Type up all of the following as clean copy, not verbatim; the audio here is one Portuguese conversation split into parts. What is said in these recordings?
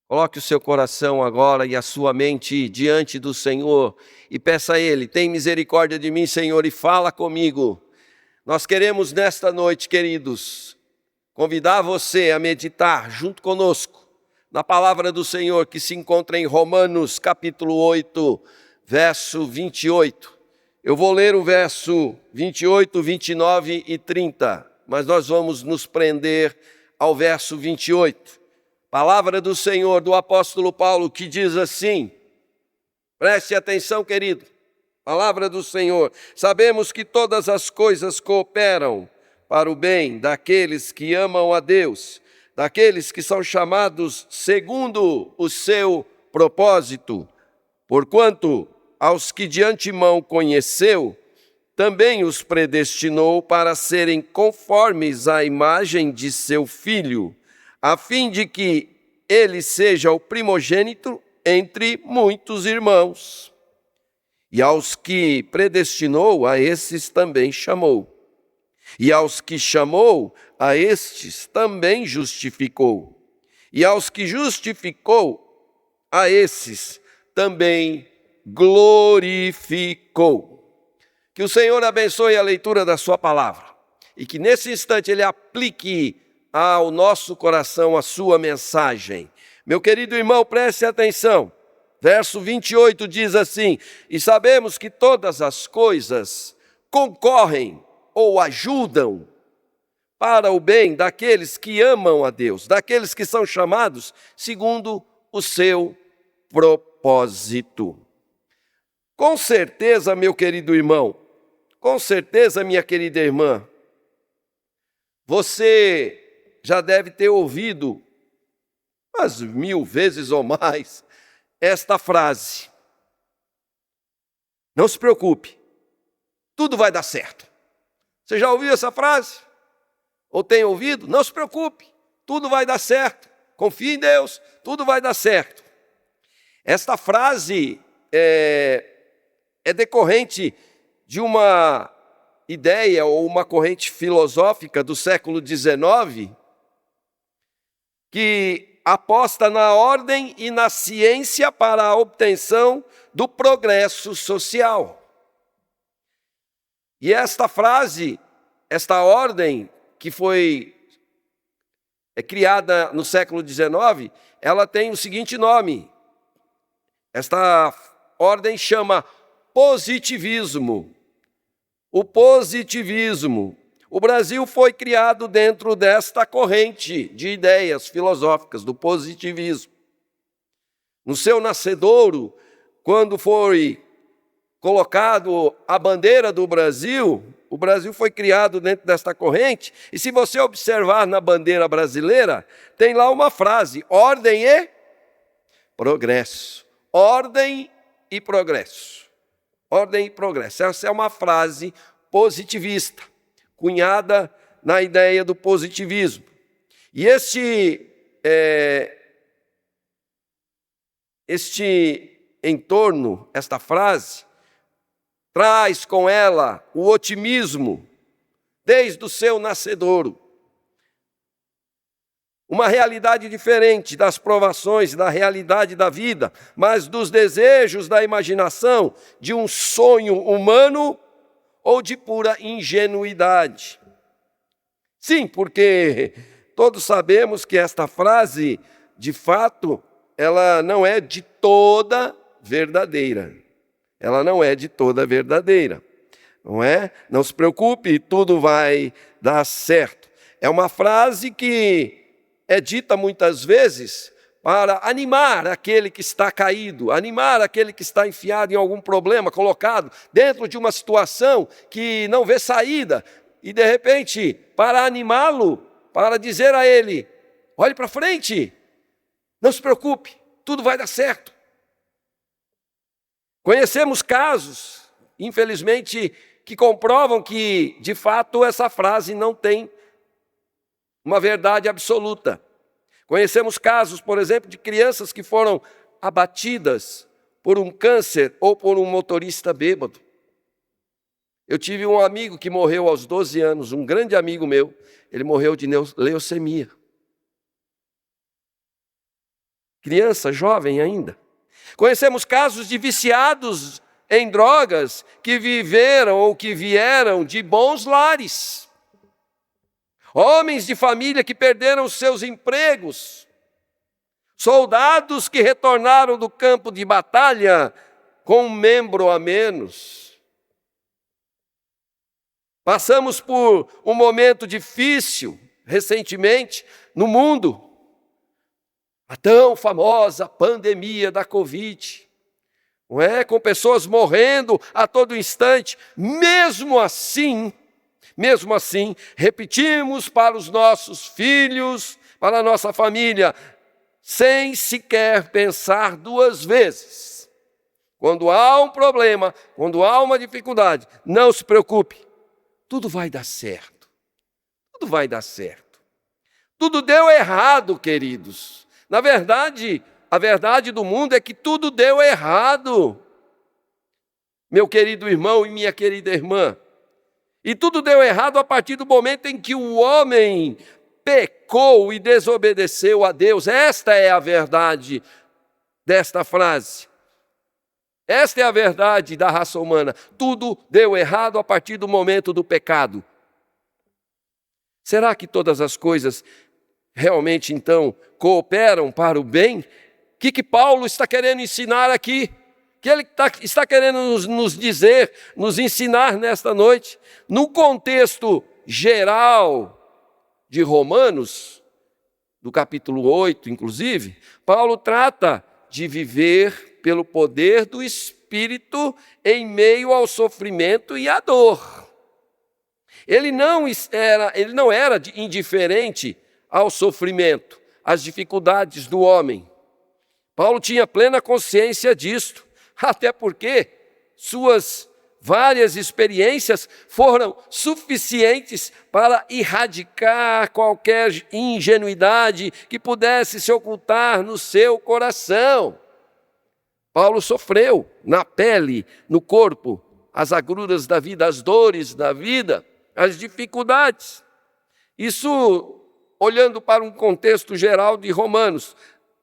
Coloque o seu coração agora e a sua mente diante do Senhor e peça a Ele: tem misericórdia de mim, Senhor, e fala comigo. Nós queremos nesta noite, queridos, convidar você a meditar junto conosco na palavra do Senhor que se encontra em Romanos capítulo 8, verso 28. Eu vou ler o verso 28, 29 e 30, mas nós vamos nos prender ao verso 28. Palavra do Senhor, do apóstolo Paulo, que diz assim, preste atenção, querido, palavra do Senhor: sabemos que todas as coisas cooperam para o bem daqueles que amam a Deus, daqueles que são chamados segundo o seu propósito, porquanto aos que de antemão conheceu, também os predestinou para serem conformes à imagem de seu Filho, a fim de que ele seja o primogênito entre muitos irmãos. E aos que predestinou, a esses também chamou. E aos que chamou, a estes também justificou. E aos que justificou, a esses também glorificou. Que o Senhor abençoe a leitura da sua palavra e que nesse instante Ele aplique ao nosso coração a sua mensagem. Meu querido irmão, preste atenção. Verso 28 diz assim: e sabemos que todas as coisas concorrem ou ajudam para o bem daqueles que amam a Deus, daqueles que são chamados segundo o seu propósito. Com certeza, meu querido irmão, com certeza, minha querida irmã, você já deve ter ouvido umas 1000 vezes ou mais esta frase: não se preocupe, tudo vai dar certo. Você já ouviu essa frase? Ou tem ouvido? Não se preocupe, tudo vai dar certo. Confie em Deus, tudo vai dar certo. Esta frase é decorrente de uma ideia ou uma corrente filosófica do século XIX que aposta na ordem e na ciência para a obtenção do progresso social. E esta frase, esta ordem que foi criada no século XIX, ela tem o seguinte nome. Esta ordem chama positivismo. O positivismo. O Brasil foi criado dentro desta corrente de ideias filosóficas do positivismo. No seu nascedouro, quando foi colocado a bandeira do Brasil, o Brasil foi criado dentro desta corrente, e se você observar na bandeira brasileira, tem lá uma frase: ordem e progresso. Ordem e progresso. Ordem e progresso. Essa é uma frase positivista, cunhada na ideia do positivismo. E este entorno, esta frase, traz com ela o otimismo desde o seu nascedouro. Uma realidade diferente das provações, da realidade da vida, mas dos desejos da imaginação, de um sonho humano ou de pura ingenuidade. Sim, porque todos sabemos que esta frase, de fato, ela não é de toda verdadeira. Ela não é de toda verdadeira, não é? Não se preocupe, tudo vai dar certo. É uma frase que é dita muitas vezes para animar aquele que está caído, animar aquele que está enfiado em algum problema, colocado dentro de uma situação que não vê saída, e de repente, para animá-lo, para dizer a ele: olhe para frente, não se preocupe, tudo vai dar certo. Conhecemos casos, infelizmente, que comprovam que, de fato, essa frase não tem uma verdade absoluta. Conhecemos casos, por exemplo, de crianças que foram abatidas por um câncer ou por um motorista bêbado. Eu tive um amigo que morreu aos 12 anos, um grande amigo meu, ele morreu de leucemia. criança, jovem ainda. Conhecemos casos de viciados em drogas que viveram ou que vieram de bons lares. Homens de família que perderam seus empregos. Soldados que retornaram do campo de batalha com um membro a menos. Passamos por um momento difícil recentemente no mundo. A tão famosa pandemia da Covid. Não é? Com pessoas morrendo a todo instante. Mesmo assim, repetimos para os nossos filhos, para a nossa família, sem sequer pensar duas vezes. Quando há um problema, quando há uma dificuldade, não se preocupe. Tudo vai dar certo. Tudo vai dar certo. Tudo deu errado, queridos. Na verdade, a verdade do mundo é que tudo deu errado. Meu querido irmão e minha querida irmã. E tudo deu errado a partir do momento em que o homem pecou e desobedeceu a Deus. Esta é a verdade desta frase. Esta é a verdade da raça humana. Tudo deu errado a partir do momento do pecado. Será que todas as coisas realmente, então, cooperam para o bem? O que Paulo está querendo ensinar aqui? O que ele está querendo nos dizer, nos ensinar nesta noite? No contexto geral de Romanos, do capítulo 8, inclusive, Paulo trata de viver pelo poder do Espírito em meio ao sofrimento e à dor. Ele não era indiferente ao sofrimento, às dificuldades do homem. Paulo tinha plena consciência disto, até porque suas várias experiências foram suficientes para erradicar qualquer ingenuidade que pudesse se ocultar no seu coração. Paulo sofreu na pele, no corpo, as agruras da vida, as dores da vida, as dificuldades. Isso olhando para um contexto geral de Romanos.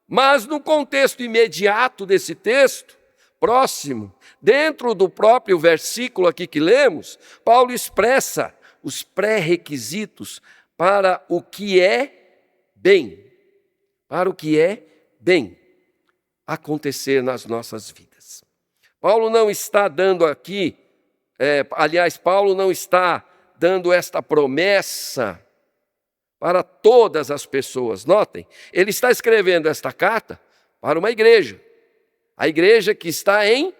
Mas no contexto imediato desse texto, próximo, dentro do próprio versículo aqui que lemos, Paulo expressa os pré-requisitos para o que é bem. Para o que é bem acontecer nas nossas vidas. Paulo não está dando aqui, Paulo não está dando esta promessa para todas as pessoas. Notem, ele está escrevendo esta carta para uma igreja, a igreja que está em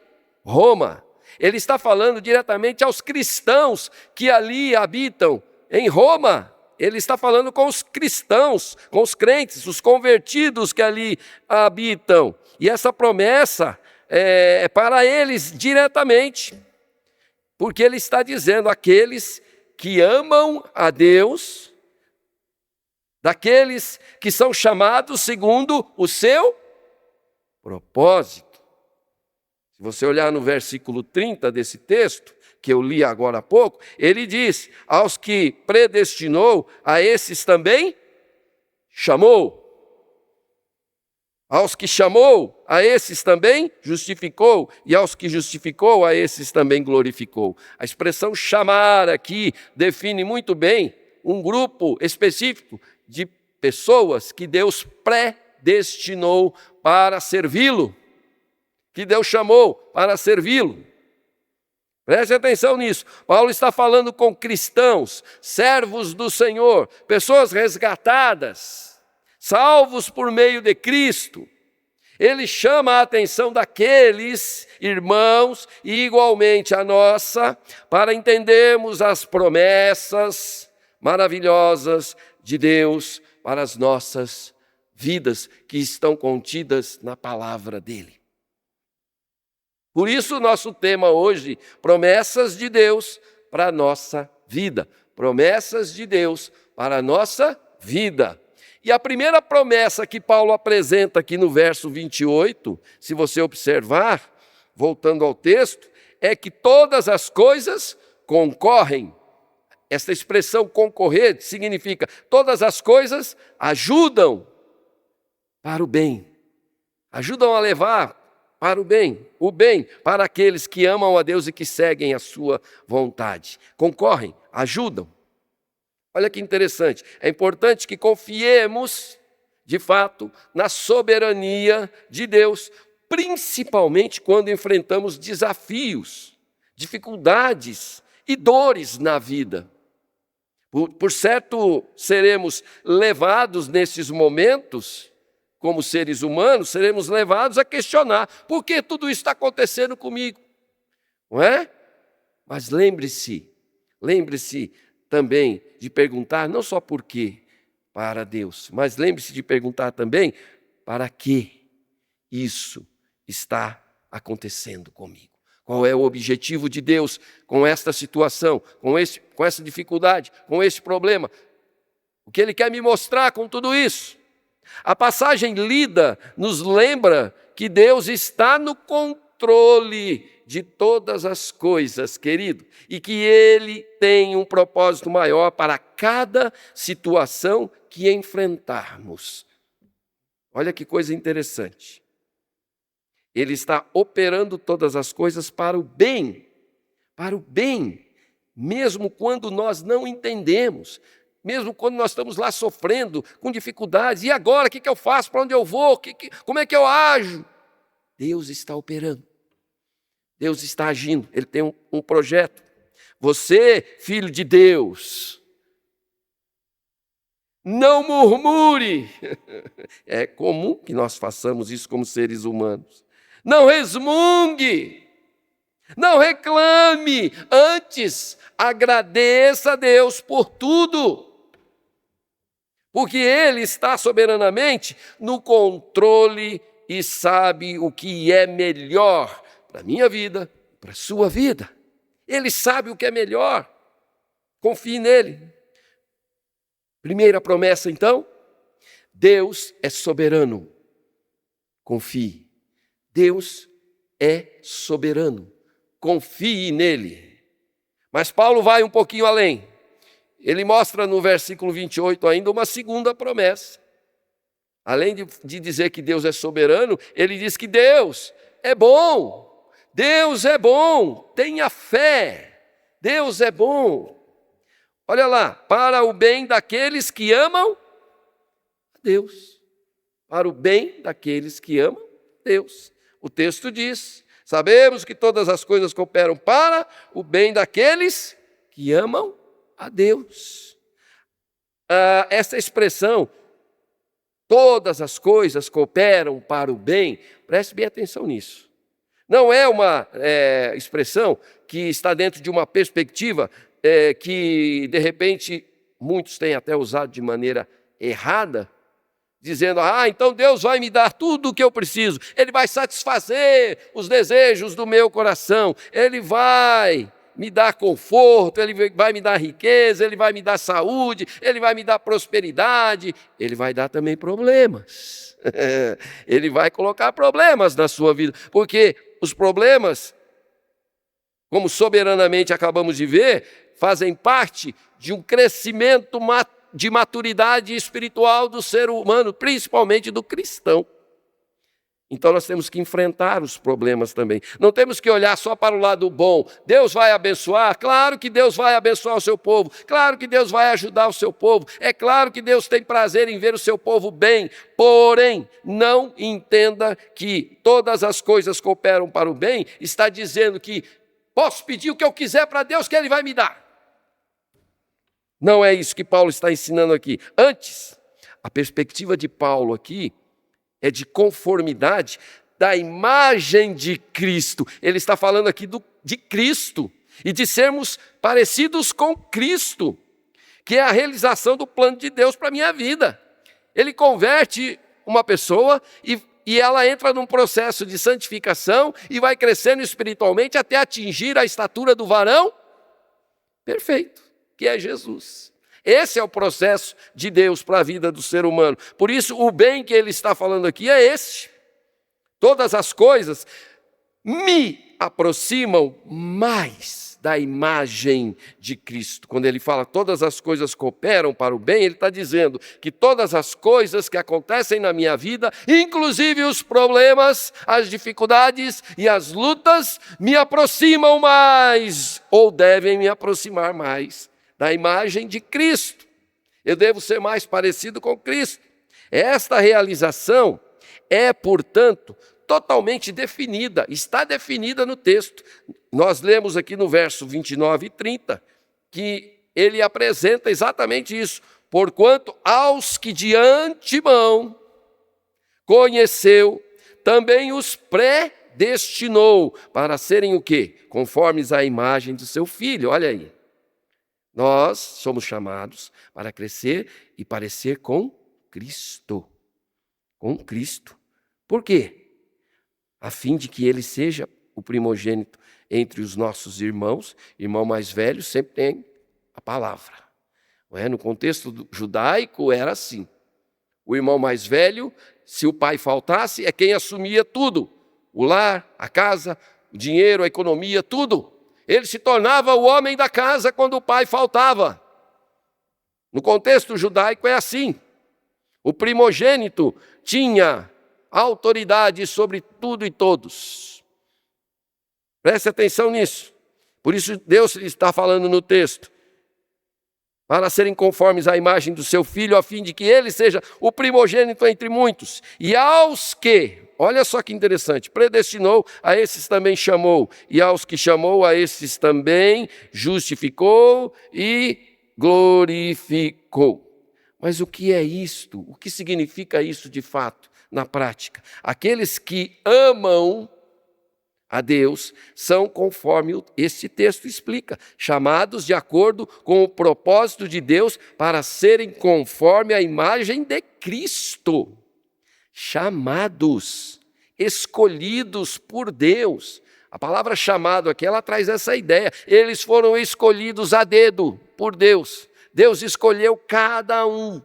Roma. Ele está falando diretamente aos cristãos que ali habitam em Roma. Ele está falando com os cristãos, com os crentes, os convertidos que ali habitam. E essa promessa é para eles diretamente, porque ele está dizendo aqueles que amam a Deus, daqueles que são chamados segundo o seu propósito. Se você olhar no versículo 30 desse texto, que eu li agora há pouco, ele diz, aos que predestinou, a esses também chamou. Aos que chamou, a esses também justificou, e aos que justificou, a esses também glorificou. A expressão chamar aqui define muito bem um grupo específico de pessoas que Deus predestinou para servi-lo, que Deus chamou para servi-lo. Preste atenção nisso. Paulo está falando com cristãos, servos do Senhor, pessoas resgatadas, salvos por meio de Cristo. Ele chama a atenção daqueles irmãos e igualmente a nossa, para entendermos as promessas maravilhosas de Deus para as nossas vidas que estão contidas na palavra dele. Por isso, o nosso tema hoje, promessas de Deus para a nossa vida. Promessas de Deus para a nossa vida. E a primeira promessa que Paulo apresenta aqui no verso 28, se você observar, voltando ao texto, é que todas as coisas concorrem. Esta expressão concorrer significa todas as coisas ajudam para o bem ajudam a levar para o bem para aqueles que amam a Deus e que seguem a sua vontade. Concorrem, ajudam. Olha que interessante, é importante que confiemos, de fato, na soberania de Deus, principalmente quando enfrentamos desafios, dificuldades e dores na vida. Por certo, seremos levados nesses momentos, como seres humanos, seremos levados a questionar por que tudo isso está acontecendo comigo, não é? Mas lembre-se também de perguntar, não só por quê para Deus, mas lembre-se de perguntar também para que isso está acontecendo comigo. Qual é o objetivo de Deus com esta situação, com essa dificuldade, com esse problema? O que Ele quer me mostrar com tudo isso? A passagem lida nos lembra que Deus está no controle de todas as coisas, querido, e que Ele tem um propósito maior para cada situação que enfrentarmos. Olha que coisa interessante. Ele está operando todas as coisas para o bem, mesmo quando nós não entendemos, mesmo quando nós estamos lá sofrendo, com dificuldades. E agora, o que eu faço? Para onde eu vou? Como é que eu ajo? Deus está operando. Deus está agindo. Ele tem um projeto. Você, filho de Deus, não murmure. É comum que nós façamos isso como seres humanos. Não resmungue. Não reclame. Antes, agradeça a Deus por tudo. Porque Ele está soberanamente no controle e sabe o que é melhor para a minha vida, para a sua vida. Ele sabe o que é melhor. Confie nele. Primeira promessa, então, Deus é soberano. Confie. Deus é soberano. Confie nele. Mas Paulo vai um pouquinho além. Ele mostra no versículo 28 ainda uma segunda promessa. Além de dizer que Deus é soberano, ele diz que Deus é bom. Deus é bom. Tenha fé. Deus é bom. Olha lá, para o bem daqueles que amam a Deus. Para o bem daqueles que amam a Deus. O texto diz: sabemos que todas as coisas cooperam para o bem daqueles que amam a Deus. Essa expressão, todas as coisas cooperam para o bem, preste bem atenção nisso. Não é uma expressão que está dentro de uma perspectiva que, de repente, muitos têm até usado de maneira errada, dizendo: então Deus vai me dar tudo o que eu preciso, Ele vai satisfazer os desejos do meu coração, Ele vai me dar conforto, Ele vai me dar riqueza, Ele vai me dar saúde, Ele vai me dar prosperidade, Ele vai dar também problemas. Ele vai colocar problemas na sua vida, porque os problemas, como soberanamente acabamos de ver, fazem parte de um crescimento de maturidade espiritual do ser humano, principalmente do cristão. Então nós temos que enfrentar os problemas também. Não temos que olhar só para o lado bom. Deus vai abençoar? Claro que Deus vai abençoar o seu povo. Claro que Deus vai ajudar o seu povo. É claro que Deus tem prazer em ver o seu povo bem. Porém, não entenda que todas as coisas cooperam para o bem. Está dizendo que posso pedir o que eu quiser para Deus que Ele vai me dar. Não é isso que Paulo está ensinando aqui. Antes, a perspectiva de Paulo aqui é de conformidade da imagem de Cristo. Ele está falando aqui de Cristo e de sermos parecidos com Cristo, que é a realização do plano de Deus para a minha vida. Ele converte uma pessoa e ela entra num processo de santificação e vai crescendo espiritualmente até atingir a estatura do varão perfeito, que é Jesus. Esse é o processo de Deus para a vida do ser humano. Por isso, o bem que ele está falando aqui é esse. Todas as coisas me aproximam mais da imagem de Cristo. Quando ele fala todas as coisas cooperam para o bem, ele está dizendo que todas as coisas que acontecem na minha vida, inclusive os problemas, as dificuldades e as lutas, me aproximam mais, ou devem me aproximar mais, da imagem de Cristo. Eu devo ser mais parecido com Cristo. Esta realização é, portanto, totalmente definida, está definida no texto. Nós lemos aqui no verso 29 e 30, que ele apresenta exatamente isso. Porquanto aos que de antemão conheceu, também os predestinou para serem o quê? Conformes à imagem do seu Filho. Olha aí. Nós somos chamados para crescer e parecer com Cristo. Com Cristo. Por quê? A fim de que ele seja o primogênito entre os nossos irmãos. Irmão mais velho sempre tem a palavra. Não é? No contexto judaico era assim. O irmão mais velho, se o pai faltasse, é quem assumia tudo. O lar, a casa, o dinheiro, a economia, tudo. Ele se tornava o homem da casa quando o pai faltava. No contexto judaico é assim. O primogênito tinha autoridade sobre tudo e todos. Preste atenção nisso. Por isso Deus está falando no texto. Para serem conformes à imagem do seu Filho, a fim de que ele seja o primogênito entre muitos. E aos que, olha só que interessante, predestinou, a esses também chamou. E aos que chamou, a esses também justificou e glorificou. Mas o que é isto? O que significa isso de fato? Na prática, aqueles que amam a Deus são conforme este texto explica, chamados de acordo com o propósito de Deus para serem conforme a imagem de Cristo. Chamados, escolhidos por Deus. A palavra chamado aqui, ela traz essa ideia. Eles foram escolhidos a dedo por Deus. Deus escolheu cada um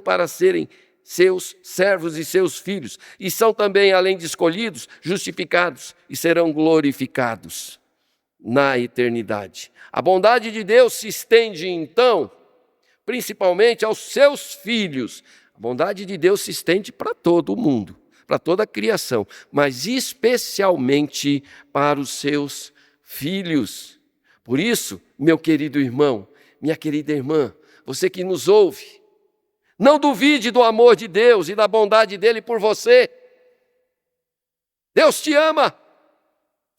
para serem seus servos e seus filhos, e são também, além de escolhidos, justificados e serão glorificados na eternidade. A bondade de Deus se estende, então, principalmente aos seus filhos. A bondade de Deus se estende para todo o mundo, para toda a criação, mas especialmente para os seus filhos. Por isso, meu querido irmão, minha querida irmã, você que nos ouve, não duvide do amor de Deus e da bondade dele por você. Deus te ama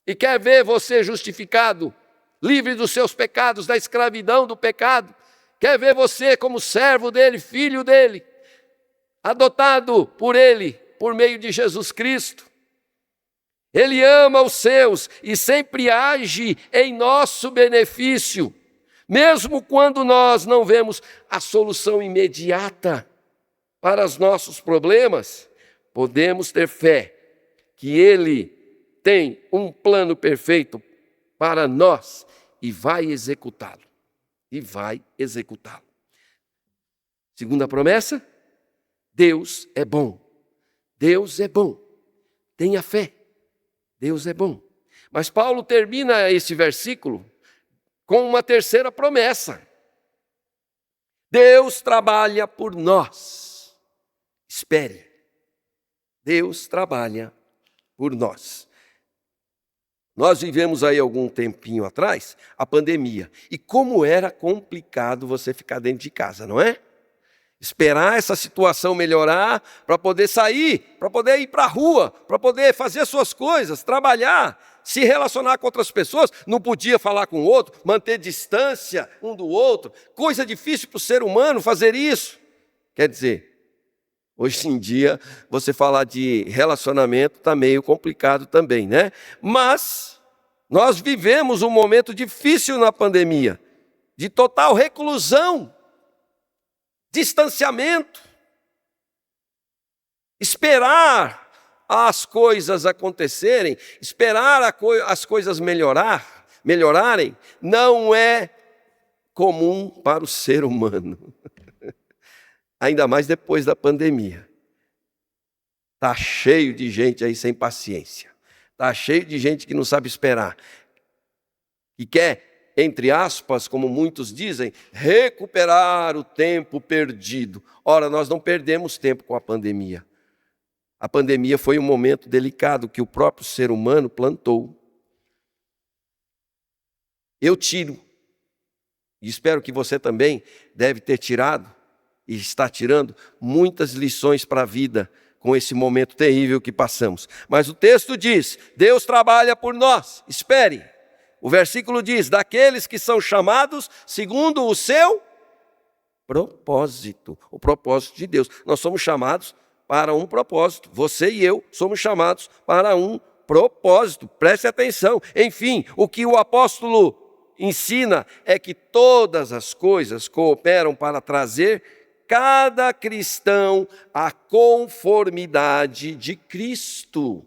e quer ver você justificado, livre dos seus pecados, da escravidão do pecado. Quer ver você como servo dele, filho dele, adotado por ele, por meio de Jesus Cristo. Ele ama os seus e sempre age em nosso benefício. Mesmo quando nós não vemos a solução imediata para os nossos problemas, podemos ter fé que Ele tem um plano perfeito para nós e vai executá-lo. E vai executá-lo. Segunda promessa, Deus é bom. Deus é bom. Tenha fé. Deus é bom. Mas Paulo termina esse versículo com uma terceira promessa. Deus trabalha por nós. Espere. Deus trabalha por nós. Nós vivemos aí algum tempinho atrás a pandemia. E como era complicado você ficar dentro de casa, não é? Esperar essa situação melhorar para poder sair, para poder ir para a rua, para poder fazer suas coisas, trabalhar, se relacionar com outras pessoas, não podia falar com o outro, manter distância um do outro, coisa difícil para o ser humano fazer isso. Quer dizer, hoje em dia, você falar de relacionamento está meio complicado também, né? Mas nós vivemos um momento difícil na pandemia, de total reclusão, distanciamento, esperar as coisas acontecerem, esperar as coisas melhorarem, não é comum para o ser humano. Ainda mais depois da pandemia. Está cheio de gente aí sem paciência. Está cheio de gente que não sabe esperar. E quer, entre aspas, como muitos dizem, recuperar o tempo perdido. Ora, nós não perdemos tempo com a pandemia. A pandemia foi um momento delicado que o próprio ser humano plantou. Eu tiro, e espero que você também deve ter tirado, e está tirando, muitas lições para a vida com esse momento terrível que passamos. Mas o texto diz, Deus trabalha por nós, espere. O versículo diz, daqueles que são chamados segundo o seu propósito, o propósito de Deus. Nós somos chamados para um propósito, você e eu somos chamados para um propósito, preste atenção. Enfim, o que o apóstolo ensina é que todas as coisas cooperam para trazer cada cristão à conformidade de Cristo.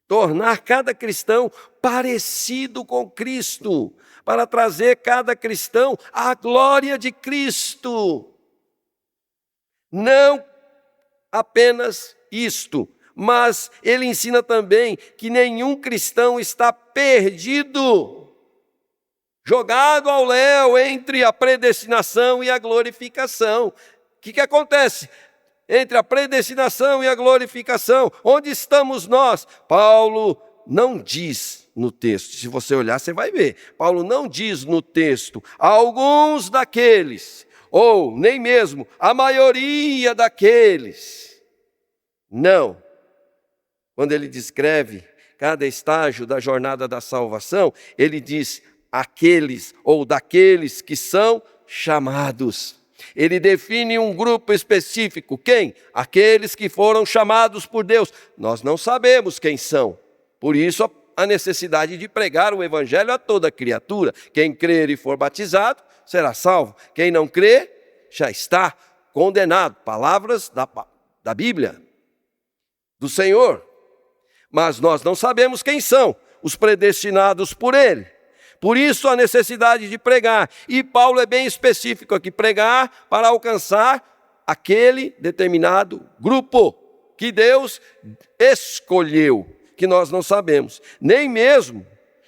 Tornar cada cristão parecido com Cristo, para trazer cada cristão à glória de Cristo. Não apenas isto, mas ele ensina também que nenhum cristão está perdido, jogado ao léu entre a predestinação e a glorificação. O que acontece entre a predestinação e a glorificação? Onde estamos nós? Paulo não diz no texto, se você olhar você vai ver, Paulo não diz no texto, alguns daqueles, ou nem mesmo a maioria daqueles. Não. Quando ele descreve cada estágio da jornada da salvação, ele diz aqueles ou daqueles que são chamados. Ele define um grupo específico. Quem? Aqueles que foram chamados por Deus. Nós não sabemos quem são. Por isso a necessidade de pregar o evangelho a toda criatura. Quem crer e for batizado será salvo. Quem não crer já está condenado. Palavras da Bíblia, do Senhor. Mas nós não sabemos quem são os predestinados por Ele. Por isso a necessidade de pregar. E Paulo é bem específico aqui, pregar para alcançar aquele determinado grupo que Deus escolheu, que nós não sabemos. Nem mesmo,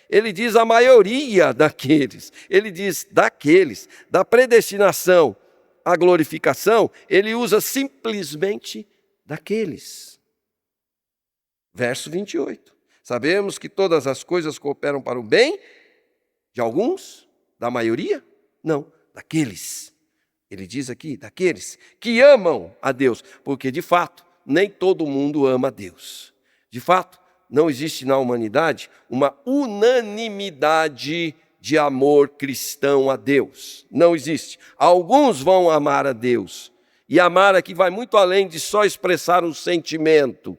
ele diz a maioria daqueles, ele diz daqueles, da predestinação à glorificação, ele usa simplesmente daqueles. Verso 28. Sabemos que todas as coisas cooperam para o bem de alguns, da maioria? Não, daqueles. Ele diz aqui, daqueles que amam a Deus, porque de fato, nem todo mundo ama a Deus. De fato, não existe na humanidade uma unanimidade de amor cristão a Deus. Não existe. Alguns vão amar a Deus. E amar aqui vai muito além de só expressar um sentimento,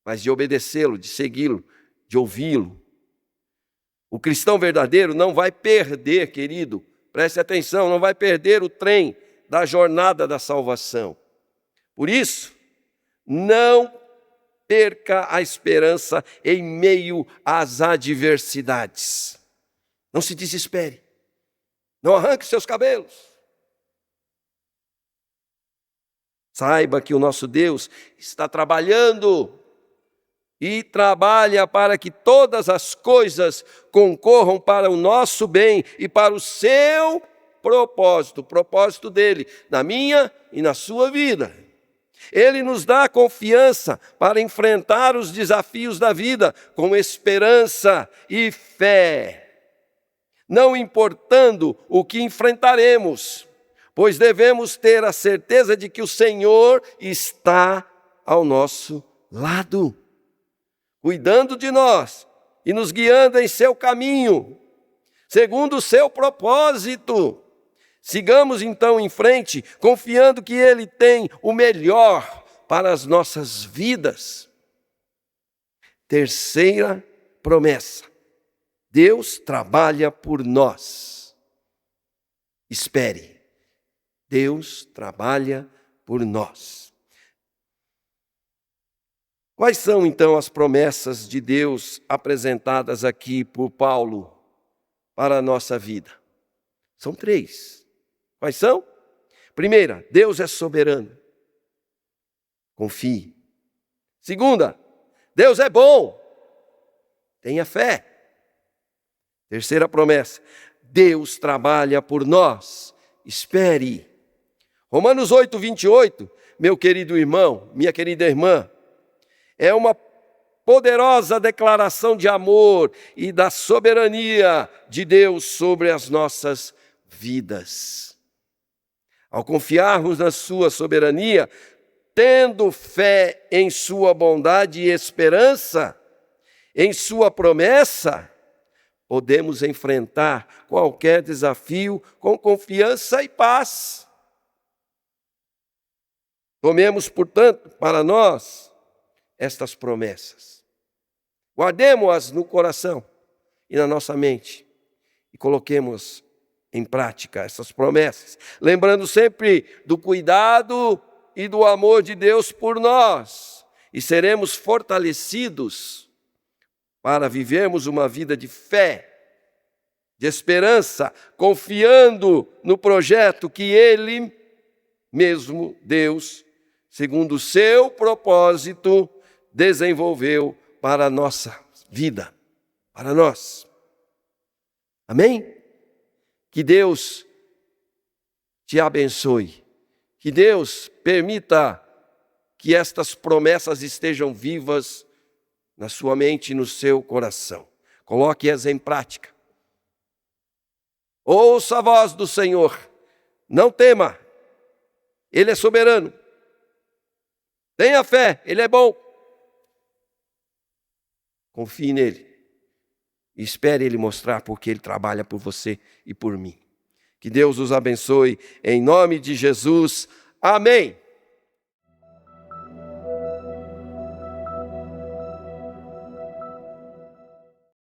mas de obedecê-lo, de segui-lo, de ouvi-lo. O cristão verdadeiro não vai perder, querido, preste atenção, não vai perder o trem da jornada da salvação. Por isso, não perca a esperança em meio às adversidades. Não se desespere. Não arranque seus cabelos. Saiba que o nosso Deus está trabalhando e trabalha para que todas as coisas concorram para o nosso bem e para o seu propósito, o propósito dele, na minha e na sua vida. Ele nos dá confiança para enfrentar os desafios da vida com esperança e fé, não importando o que enfrentaremos, pois devemos ter a certeza de que o Senhor está ao nosso lado, cuidando de nós e nos guiando em seu caminho, segundo o seu propósito. Sigamos então em frente, confiando que Ele tem o melhor para as nossas vidas. Terceira promessa: Deus trabalha por nós. Espere, Deus trabalha por nós. Quais são, então, as promessas de Deus apresentadas aqui por Paulo para a nossa vida? São 3. Quais são? Primeira, Deus é soberano. Confie. Segunda, Deus é bom. Tenha fé. Terceira promessa, Deus trabalha por nós. Espere. Romanos 8, 28, meu querido irmão, minha querida irmã, é uma poderosa declaração de amor e da soberania de Deus sobre as nossas vidas. Ao confiarmos na sua soberania, tendo fé em sua bondade e esperança, em sua promessa, podemos enfrentar qualquer desafio com confiança e paz. Tomemos, portanto, para nós estas promessas. Guardemos-as no coração e na nossa mente e coloquemos em prática essas promessas, lembrando sempre do cuidado e do amor de Deus por nós, e seremos fortalecidos para vivermos uma vida de fé, de esperança, confiando no projeto que Ele mesmo, Deus, segundo o seu propósito, desenvolveu para a nossa vida, para nós. Amém? Que Deus te abençoe, que Deus permita que estas promessas estejam vivas na sua mente e no seu coração. Coloque-as em prática. Ouça a voz do Senhor, não tema, Ele é soberano. Tenha fé, Ele é bom. Confie nele e espere Ele mostrar porque Ele trabalha por você e por mim. Que Deus os abençoe em nome de Jesus. Amém.